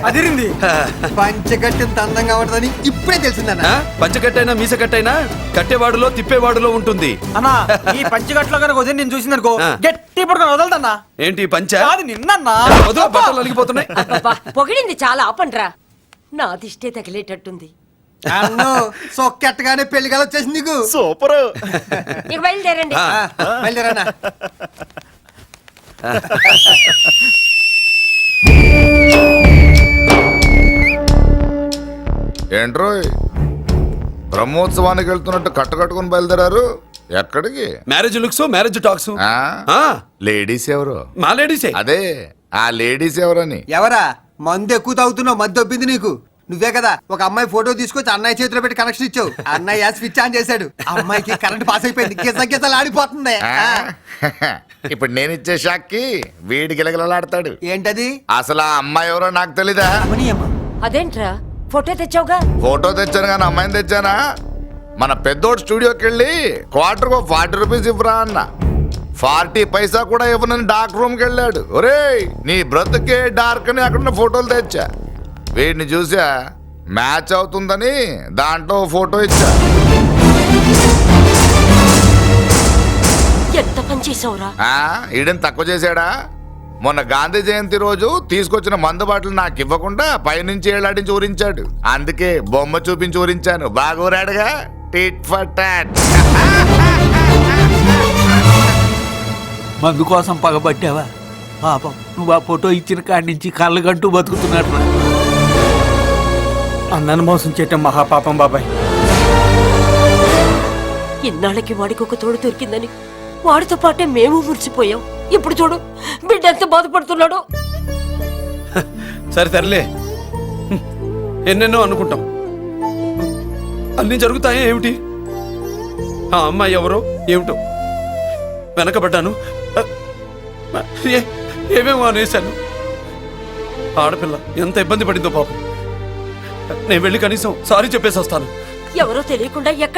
అదిరింది. పంచగట్టెంత అందంగా ఉంటుందని ఇప్పుడే తెలిసిందన్న. పంచకట్టైనా మీసకట్టైనా కట్టేవాడులో తిప్పేవాడులో ఉంటుంది అన్నా ఈ పంచగట్లో కనుక వదిలి నేను చూసిందనుకో గట్టి పడుకొని వదలదన్నా. ఏంటి పంచ అది నిన్నన్నా. వదిలో బట్టలు అలిగిపోతున్నాయి. అబ్బబ్బా, పొగిడింది చాలా ఆపండ్రా. నా దిష్టే తగిలేటట్టుంది. అన్ను సొక్కెట్టగానే పెళ్లి కల వచ్చేసింది నీకు. సూపర్. ఇక బయలుదేరండి. బయలుదేరన్నా. ఏంట్రోయ్ బ్రహ్మోత్సవానికి వెళ్తున్నట్టు కట్టుకట్టుకుని బయలుదేరారు? ఎక్కడికి? Marriage looks marriage talks. Ladies ఎవరు? మా లేడీసే. అదే ఆ లేడీస్ ఎవరని. ఎవరా? మందు ఎక్కువ తాగుతున్నావు, మధ్య దొబ్బింది నీకు. నువ్వే కదా ఒక అమ్మాయి ఫోటో తీసుకొచ్చి అన్నయ్య చేతిలో పెట్టి కనెక్షన్ ఇచ్చావు. అన్నయ్య స్విచ్ ఆన్ చేశాడు, అమ్మాయికి కరెంట్ పాస్ అయిపోయింది. గిసలు ఆడిపోతుంది. ఇప్పుడు నేను ఇచ్చే షాక్కి వీడి గిలగిలలాడతాడు. ఏంటది? అసలు ఆ అమ్మాయి ఎవరో నాకు తెలీదా? అదేంట్రా ఫోటో తెచ్చావుగా? ఫోటో తెచ్చాను కానీ అమ్మాయిని తెచ్చానా? మన పెద్దోడు స్టూడియోకి వెళ్ళి క్వార్టర్ 40 రూపీస్ ఇవ్వరా అన్న. 40 పైసా కూడా ఇవ్వనని డార్క్ రూమ్కి వెళ్ళాడు. ఒరేయ్ నీ బ్రతుకే డార్క్ అని అక్కడ ఫోటోలు తెచ్చా. వీడిని చూసా మ్యాచ్ అవుతుందని దాంట్లో ఫోటో ఇచ్చా. ఎంత పని చేసావురా? ఈడని తక్కువ చేశాడా? మొన్న గాంధీ జయంతి రోజు తీసుకొచ్చిన మందు బాటలు నాకు ఇవ్వకుండా పైనుంచి ఏళ్ళాడించి ఊరించాడు. అందుకే బొమ్మ చూపించి ఊరించాను. బాగా ఊరాడుగా. Tit for tat. మందు కోసం పగబట్టావా? పాపం నువ్వు ఆ ఫోటో ఇచ్చిన కాడి నుంచి కళ్ళు గంటూ బతుకుతున్నాడు. అన్నను మోసం చేయటం మహాపాపం బాబాయ్. ఇన్నాళ్ళకి వాడికి ఒక తోడు దొరికిందని వాడితో పాటే మేము మురిసిపోయాం. ఇప్పుడు చూడు బిడ్డ ఎంత బాధపడుతున్నాడో. సరే తరలే, ఎన్నెన్నో అనుకుంటాం, అన్నీ జరుగుతాయా ఏమిటి? ఆ అమ్మాయి ఎవరో ఏమిటో వెనకబడ్డాను, ఏమేమో అనేశాను. ఆడపిల్ల ఎంత ఇబ్బంది పడిందో పాపం. నేను వెళ్ళి కనీసం సారీ చెప్పేసి వస్తాను. ఎవరో తెలియకుండా ఎక్కడ